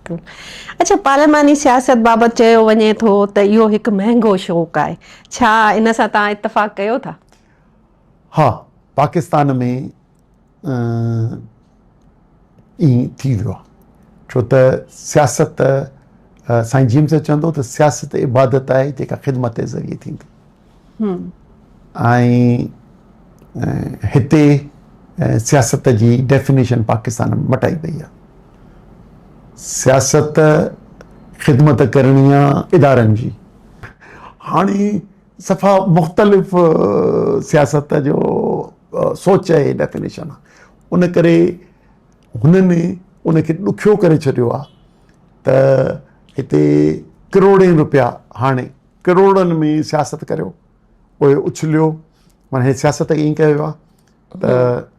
बिल्कुलु। अच्छा, पार्लिमानी सियासत बाबति चयो वञे थो त इहो हिकु महांगो शौक़ु आहे, छा इन सां तव्हां इतफ़ाक़ कयो था? हा, पाकिस्तान में ईअं थी वियो आहे, छो त सियासत साईं जेम्स चवंदो त सियासत इबादत आहे जेका ख़िदमत जे ज़रिए थींदी। ऐं हिते सियासत जी डेफिनेशन पाकिस्तान में मटाई वई आहे। सियासत ख़िदमत करणी आहे इदारनि जी। हाणे सफ़ा मुख़्तलिफ़ सियासत जो सोच आहे, डेफिनेशन आहे। उन करे हुननि उनखे ॾुखियो करे छॾियो आहे त हिते करोड़े रुपया हाणे करोड़नि में सियासत करियो, पोइ उछलियो। माना हे सियासत ईअं कयो आहे त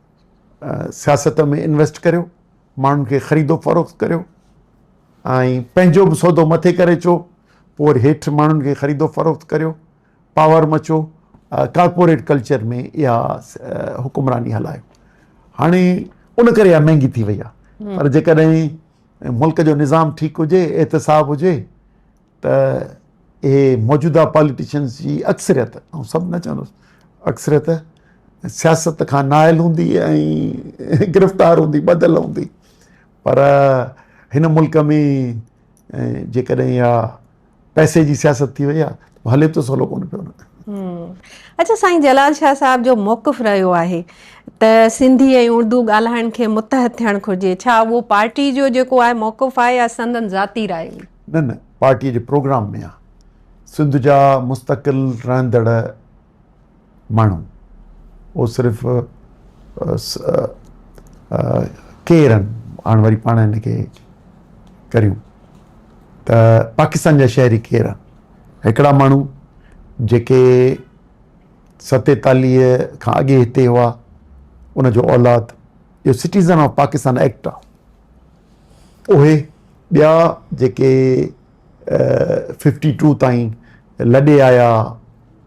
सियासत में इन्वेस्ट करियो, माण्हुनि खे ख़रीदो फ़रोख़्त करियो ऐं पंहिंजो बि सौदो मथे करे अचो, पोइ वरी हेठि माण्हुनि खे ख़रीदो फ़रोख़्त करियो, पावर मचो, कॉर्पोरेट कल्चर में इहा हुकुमरानी हलायो। हाणे उन करे इहा महांगी थी वई आहे। पर जेकॾहिं मुल्क जो निज़ाम ठीकु हुजे, एहतिसाब हुजे, त इहे मौजूदा पॉलिटिशियन्स जी अक्सरियत, ऐं सभु न चवंदुसि, अक्सरियत सियासत खां नाइल हूंदी ऐं गिरफ़्तार हूंदी, ॿधल हूंदी। पर हिन मुल्क में जेकॾहिं इहा पैसे जी सियासत थी वई आहे, हले बि त सवलो कोन्हे पियो न। अच्छा, साईं जलाल शाह साहिब जो मौक़िफ़ रहियो आहे त सिंधी ऐं उर्दू ॻाल्हाइण खे मुतहद थियणु घुरिजे, छा उहो पार्टी जो जेको आहे मौक़िफ़ आहे या संदन ज़ाती राय? न, पार्टीअ जे प्रोग्राम में आहे। सिंध जा मुस्तक़िल रहंदड़ माण्हू, उहो सिर्फ़ु केरु आहिनि, हाणे वरी पाण हिनखे करियूं त पाकिस्तान जा शहरी केरु आहिनि? हिकिड़ा माण्हू जेके 47 खां अॻे हिते हुआ, उनजो औलाद, इहो सिटीज़न ऑफ पाकिस्तान एक्ट आहे। उहे ॿिया जेके 52 ताईं लॾे आया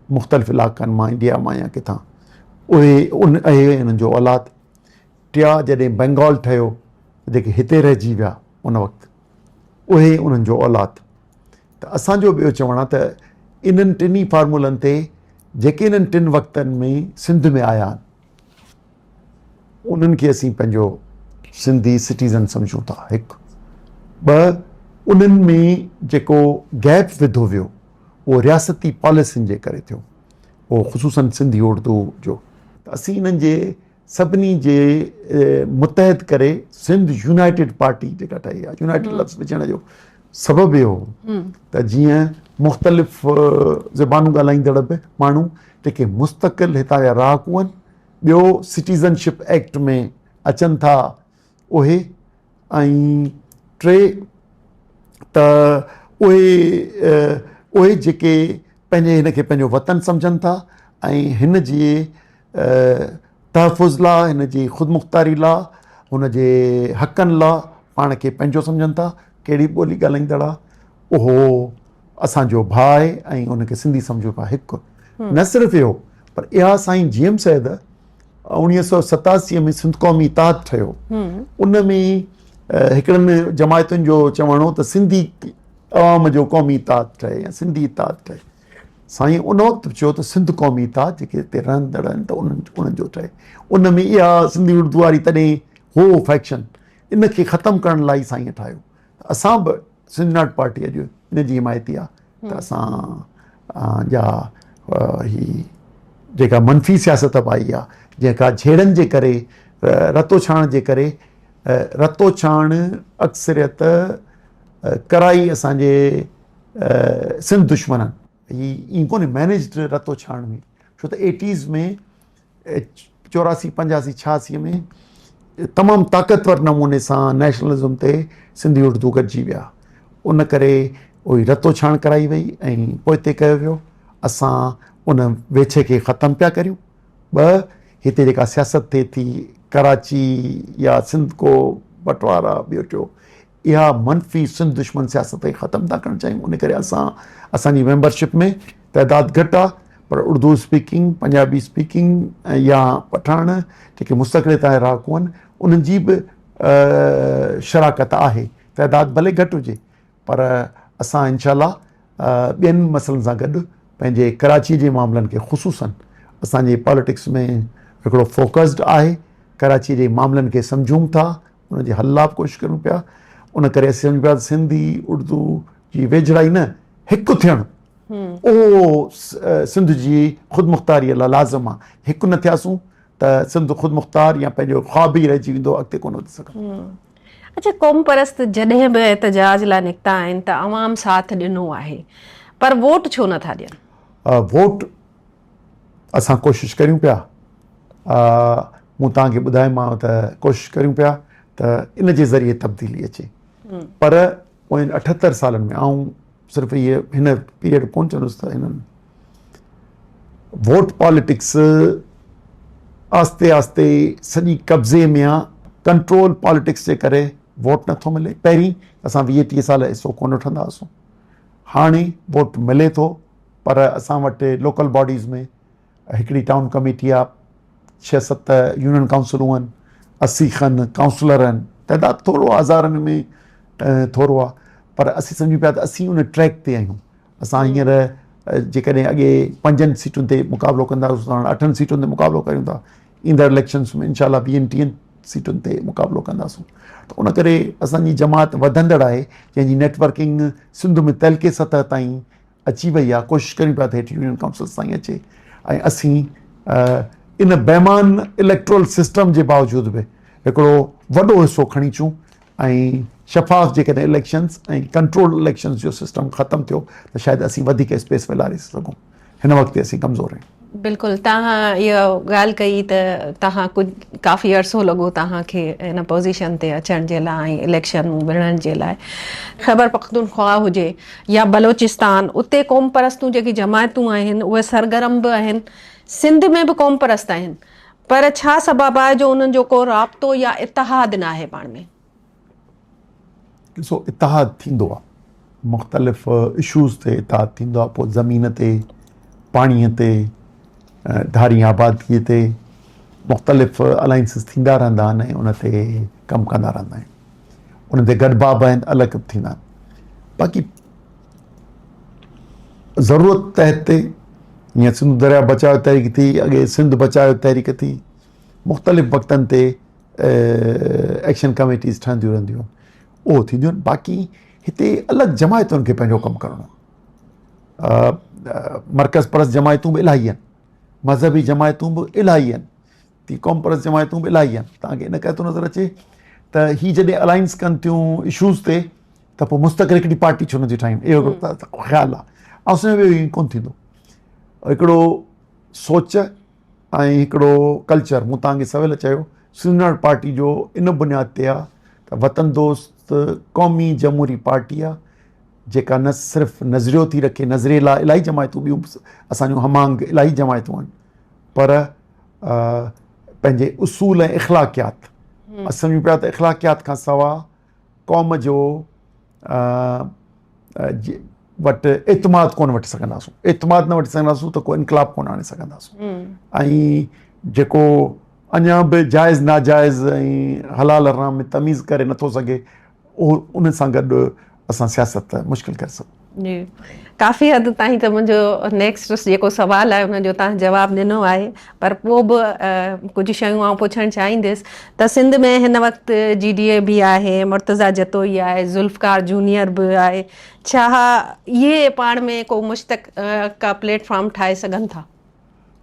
मुख़्तलिफ़ इलाइक़नि मां, इंडिया मां या किथां, उहे उन्हनि जो औलाद। टिया जॾहिं बंगाल ठहियो, जेके हिते रहिजी विया उन वक़्तु, उहे उन्हनि जो औलाद। त असांजो ॿियो चवणु आहे त इन्हनि टिनी फार्मूलनि ते जेके इन्हनि टिनि वक़्तनि में सिंध में आया आहिनि, उन्हनि खे असीं पंहिंजो सिंधी सिटीज़न सम्झूं था। हिकु ॿ, उन्हनि में जेको गैप विधो वियो उहो रियासती पॉलिसियुनि जे करे थियो, उहो ख़ुशूसन सिंधी उर्दू जो। त असीं इन्हनि जे सभिनी जे मुतहद करे सिंध यूनाइटेड पार्टी जेका ठही आहे, यूनाइटेड लफ़्ज़ विझण जो सबबु इहो त जीअं मुख़्तलिफ़ ज़बानूं ॻाल्हाईंदड़ बि माण्हू जेके मुस्तक़िल हितां जा रहाकू आहिनि, ॿियो सिटीज़नशिप एक्ट में अचनि था उहे, ऐं टे त उहे जेके पंहिंजे हिनखे पंहिंजो वतन सम्झनि था ऐं हिन जी तहफ़ुज़ लाइ, हिन जी ख़ुदमुख़्तारी लाइ, हुन जे हक़नि लाइ पाण खे पंहिंजो सम्झनि था। कहिड़ी ॿोली ॻाल्हाईंदड़ आहे, उहो असांजो भाउ आहे ऐं उनखे सिंधी सम्झो पिया। हिकु न सिर्फ़ु इहो, पर इहा साईं जेम्स साहिब 1987 में सिंध क़ौमी इत्तेहाद ठहियो, उन में हिकिड़नि जमायतुनि जो चवणो हो त सिंधी अवाम जो क़ौमी इत्तेहाद ठहे या सिंधी इत्तेहाद ठहे। साईं उन वक़्तु चयो त सिंध क़ौमी इत्तेहाद जेके हिते रहंदड़ आहिनि त उन्हनि जो ठहे। उन में इहा सिंधी उर्दू वारी तॾहिं हो फैक्शन, इनखे ख़तमु करण लाइ साईं ठाहियो। असां बि सिंध यूनाइटेड पार्टी अॼु इन जी हिमायती आहे त असां जा ही जेका मनफ़ी सियासत पाई आहे, जेका झेड़नि जे करे, रतो छाण जे करे, रतो छाण अक्सरियत कराई असांजे सिंध दुश्मननि, ही ईअं कोन्हे मैनेज्ड रतो छाण में। छो त 80s में 84, 85, 86 में तमामु ताक़तवर नमूने सां नेशनलिज़म ते सिंधी उर्दू गॾिजी विया। उन करे उहो रतो छाण कराई वई ऐं पोइ हिते कयो वियो। असां उन वेछे खे ख़तमु पिया करियूं। ॿ, हिते जेका सियासत थिए थी कराची या सिंध को बंटवारा, ॿियो टियों, इहा मनफ़ी सिंध दुश्मन सियासत खे ख़तमु था करणु चाहियूं। उन करे असांजी मेंबरशिप में तइदादु घटि आहे, पर उर्दू स्पीकिंग, पंजाबी स्पीकिंग या पठान जेके मुस्तक़िल हितां जा रहाकू आहिनि, उन्हनि जी बि शराकत आहे। त तइदादु भले घटि हुजे पर असां इनशाला ॿियनि मसइलनि सां गॾु पंहिंजे कराची जे मामलनि खे ख़ुशूसन असांजे पॉलिटिक्स में हिकिड़ो फोकस्ड आहे, कराची जे मामलनि खे सम्झूं था, उनजे हल लाइ कोशिशि करूं पिया। उन करे असीं सम्झूं पिया त सिंधी उर्दू जी वेझड़ाई न हिकु थियणु उहो सिंध जी ख़ुदि लाइ लाज़िम आहे। हिकु न थियासूं त सिंध ख़ुदि मुख़्तार या पंहिंजो ख़्वाब ई रहिजी वेंदो, अॻिते कोन वधी सघंदो। अच्छा, क़ौम परस्त जॾहिं बि एहतजाज लाइ निकिता आहिनि त अवाम साथ ॾिनो आहे, पर वोट छो नथा ॾियनि? वोट असां कोशिशि करियूं पिया, मूं तव्हांखे ॿुधायोमांव त कोशिशि करियूं पिया त इन जे ज़रिए तब्दीली अचे, पर पोइ 78 सालनि में ऐं सिर्फ़ु इहे हिन पीरियड कोन चवंदुसि त हिननि वोट पॉलिटिक्स आस्ते आस्ते सॼी कब्ज़े में आहे। कंट्रोल पॉलिटिक्स जे करे वोट नथो मिले। पहिरीं असां 20-30 साल हिसो कोन वठंदा हुआसीं, हाणे वोट मिले थो, पर असां वटि लोकल बॉडीज़ में हिकिड़ी टाउन कमेटी आहे, 6-7 यूनियन काउंसिलूं आहिनि, 80 खनि काउंसलर आहिनि, तइदादु थोरो हज़ारनि में थोरो आहे, पर असीं सम्झूं पिया त असीं उन ट्रैक ते आहियूं। असां हींअर जेकॾहिं अॻे 5 सीटुनि ते मुक़ाबिलो कंदा हुआसीं, हाणे 8 सीटुनि ते मुक़ाबिलो कयूं था। ईंदड़ इलेक्शन्स में इनशाला 20-30 सीटुनि ते मुक़ाबिलो कंदासीं। त उन करे असांजी जमात वधंदड़ आहे, जंहिंजी नेटवर्किंग सिंध में तहलके सतह ताईं अची वई आहे। कोशिशि कयूं पिया त हेठि यूनियन काउंसिल्स ताईं अचे, ऐं असीं इन बेमान इलेक्ट्रोल सिस्टम जे बावजूदि बि हिकिड़ो वॾो हिसो खणी अचूं ऐं शफ़ाफ़ जेकॾहिं इलेक्शन्स ऐं कंट्रोल इलेक्शन्स जो सिस्टम ख़तमु थियो त शायदि असीं वधीक स्पेस फैलाए सघूं। हिन वक़्तु असीं कमज़ोर आहियूं। बिल्कुलु, तव्हां इहा ॻाल्हि कई त तव्हां कुझु काफ़ी अरसो लॻो तव्हांखे हिन पोज़ीशन ते अचण जे लाइ ऐं इलेक्शनूं विढ़ण जे लाइ। ख़ैबर पख्तूनख्वा हुजे या बलोचिस्तान, उते क़ौम परस्तूं जेकी जमायतूं आहिनि उहे सरगर्म बि आहिनि, सिंध में बि क़ौम परस्त आहिनि, पर छा सबबु आहे जो उन्हनि जो को राब्तो या इतिहाद न आहे पाण में? ॾिसो, इतिहाद थींदो आहे, मुख़्तलिफ़ इशूज़ ते इतिहाद थींदो आहे, पोइ ज़मीन ते, पाणीअ ते, धारी आबादीअ ते मुख़्तलिफ़ अलाइंसिस थींदा रहंदा आहिनि ऐं उन ते कमु कंदा रहंदा आहिनि। उन ते गॾिबाब आहिनि, अलॻि थींदा आहिनि। बाक़ी ज़रूरत तहत ते हीअं सिंध दरिया बचाव तहरीक थी, अॻे सिंध बचाव तहरीक थी, मुख़्तलिफ़ वक़्तनि ते एक्शन कमेटीज़ ठहंदियूं रहंदियूं आहिनि, उहो थींदियूं आहिनि। बाक़ी हिते अलॻि जमायतुनि खे पंहिंजो कमु करिणो आहे। मर्कज़ परस्त जमायतूं बि इलाही आहिनि, मज़हबी जमायतूं बि इलाही आहिनि, ती क़ौम परस्त जमायतूं बि इलाही आहिनि। तव्हांखे इन करे थो नज़र अचे त हीअ जॾहिं अलाइंस कनि थियूं इशूज़ ते त पोइ मुस्तक़िल हिकिड़ी पार्टी छो नथी ठाहिनि, इहो ख़्यालु आहे। ऐं उस में बि कोन थींदो। हिकिड़ो सोच ऐं हिकिड़ो कल्चर, मूं तव्हांखे सवेल चयो, सिंध पार्टी जो इन बुनियाद ते आहे त वतन दोस्त क़ौमी जमहूरी पार्टी आहे, जेका न सिर्फ़ु नज़रियो थी रखे, नज़रिये लाइ इलाही जमायतूं ॿियूं असांजूं हमांग इलाही जमायतूं आहिनि, पर पंहिंजे उसूल ऐं इख़्लाक़ियात, असां सम्झूं पिया त इख़्लाक़ियात खां सवाइ क़ौम जो वटि एतमाद कोन वठी सघंदासूं। एतमाद न वठी सघंदासूं त को इनकलाब कोन आणे सघंदासूं। ऐं जेको अञा बि जाइज़ नाजाइज़ ऐं हलाल हराम में तमीज़ करे नथो सघे, उहो उन सां गॾु असां सियासत मुश्किल करे सघूं। जी, काफ़ी हद ताईं त मुंहिंजो नेक्स्ट जेको सुवालु आहे उनजो तव्हां जवाबु ॾिनो आहे, पर पोइ बि कुझु शयूं आउं पुछणु चाहींदसि त सिंध में हिन वक़्तु GDA बि आहे, मुर्तज़ा जतोई आहे, ज़ुल्फ़कार जूनियर बि आहे, छा इहे पाण में को मुश्तक का प्लेटफॉर्म ठाहे सघनि था?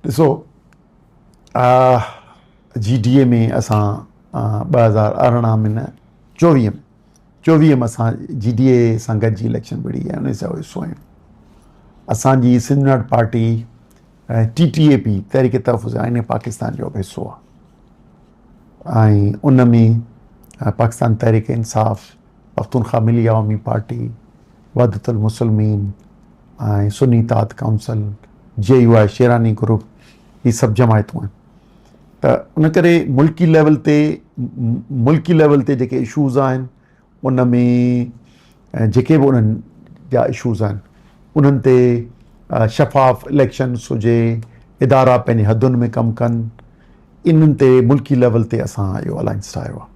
ॾिसो, GDA में असां 2018 में न 24 में असां GDA सां गॾिजी इलेक्शन विड़ी आहे, उन सां हिसो आहियूं। असांजी सिंध पार्टी TTAP तहरीक तहफ़्फ़ुज़ आईन पाकिस्तान जो बि हिसो आहे, ऐं उन में पाकिस्तान तहरीक इंसाफ़, पख्तूनख्वा मिली अवामी पार्टी, वहदतुल मुस्लिमीन ऐं सुन्नी इत्तेहाद काउंसिल, JUI शेरानी ग्रुप, ही सभु जमायतूं आहिनि। त उन करे मुल्की लेवल ते जेके इशूज़ आहिनि, उन में जेके बि उन्हनि जा इशूज़ आहिनि, उन्हनि ते शफ़ाफ़ इलेक्शन्स हुजे, इदारा पंहिंजे हदुनि में कमु कनि, इन्हनि ते मुल्की लेवल ते असां इहो अलाइंस ठाहियो आहे।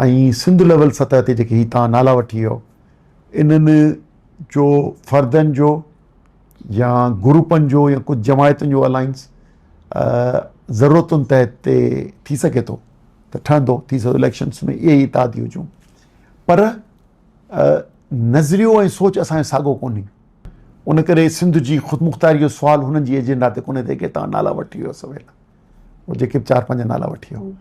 ऐं सिंध लेवल सतह ते जेके हीअ तव्हां नाला वठी वियो, इन्हनि जो फ़र्दनि जो या ग्रुपनि जो या कुझु जमायतुनि जो अलाइंस ज़रूरतुनि तहत ते थी सघे थो त ठहंदो, थी सघे इलेक्शन्स में इहे ई इतादी हुजूं, पर नज़रियो ऐं सोच असांजो साॻियो कोन्हे। उन करे सिंध जी ख़ुदमुख़्तारी जो सुवालु हुननि जी एजेंडा ते कोन्हे ते के तव्हां नाला वठी वियो सवेल, उहो जेके बि 4-5 नाला वठी वियो।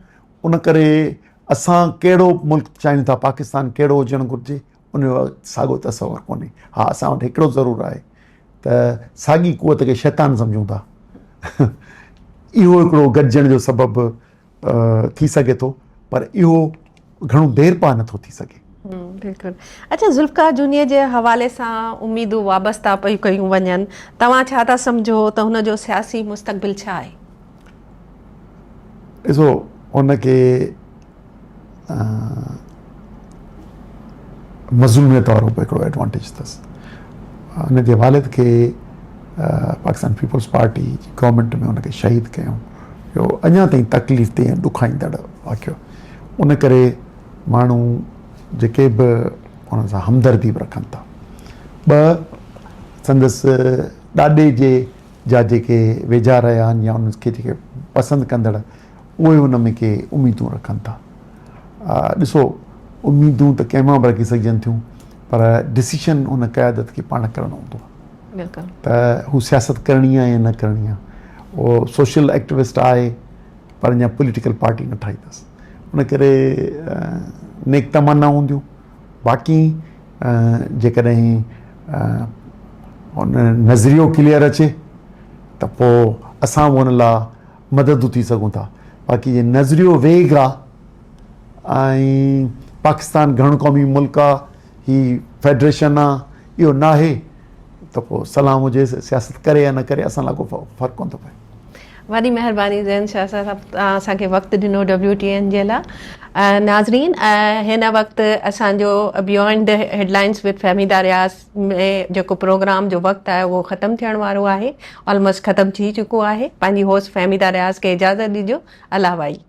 उन करे असां कहिड़ो मुल्क चाहियूं था, पाकिस्तान कहिड़ो हुजणु घुरिजे, उनजो साॻियो तसवुरु कोन्हे। हा, असां वटि हिकिड़ो ज़रूरु आहे त साॻी कुवत खे शैतान सम्झूं था इहो हिकिड़ो गॾिजण जो सबबु थी सघे थो, पर इहो घणो देरि पा नथो थी सघे। बिल्कुलु। अच्छा, ज़ुल्फ़िकार जूनीअ जे हवाले सां उमेदूं वाबस्ता पई कयूं वञनि, तव्हां छा था सम्झो त हुनजो सियासी मुस्तक़बिल छा आहे? ॾिसो, हुनखे मज़लूम तौर पे हिकिड़ो एडवांटेज अथसि। हुनजे वालिद खे पाकिस्तान पीपल्स पार्टी जी गवर्नमेंट में हुनखे शहीद कयूं, इहो अञा ताईं तकलीफ़ ते ॾुखाईंदड़ वाक़ियो। उन करे माण्हू जेके बि हुन सां हमदर्दी बि रखनि था। ॿ, संदसि ॾाॾे जा जेके वेझा रहिया आहिनि या उनखे जेके पसंदि कंदड़, उहे हुन में के उमेदूं रखनि था। ॾिसो, उमेदूं त कंहिं मां बि रखी सघजनि थियूं, पर डिसीशन हुन क़यादत खे पाण करणो हूंदो आहे त हू सियासत करणी आहे या न करणी आहे। उहो सोशल एक्टिविस्ट आहे, पर अञा पॉलिटिकल पार्टी न ठाही अथसि। उन करे नेक तमन्ना हूंदियूं। बाक़ी जेकॾहिं हुन नज़रियो क्लियर अचे त पोइ असां बि हुन लाइ मदद थी सघूं था। बाक़ी जे नज़रियो वेग आहे ऐं पाकिस्तान घण क़ौमी मुल्क आहे, ही फेडरेशन आहे, इहो न आहे, त पोइ सलाम हुजे, सियासत करे या न करे, असां लाइ को फ़र्क़ु कोन थो पए। वॾी महिरबानी ज़ैन शाह साहब, तव्हां असांखे वक़्तु ॾिनो WTN जे लाइ। नाज़रीन, हिन वक़्तु असांजो beyond the headlines with Fahmida रियाज़ में जेको प्रोग्राम जो वक़्तु आहे उहो ख़तमु थियण वारो आहे, ऑलमोस्ट ख़तमु थी चुको आहे। पंहिंजी होस्ट फहमीदा रियाज़ खे इजाज़त ॾिजो। अल्लाह वाई।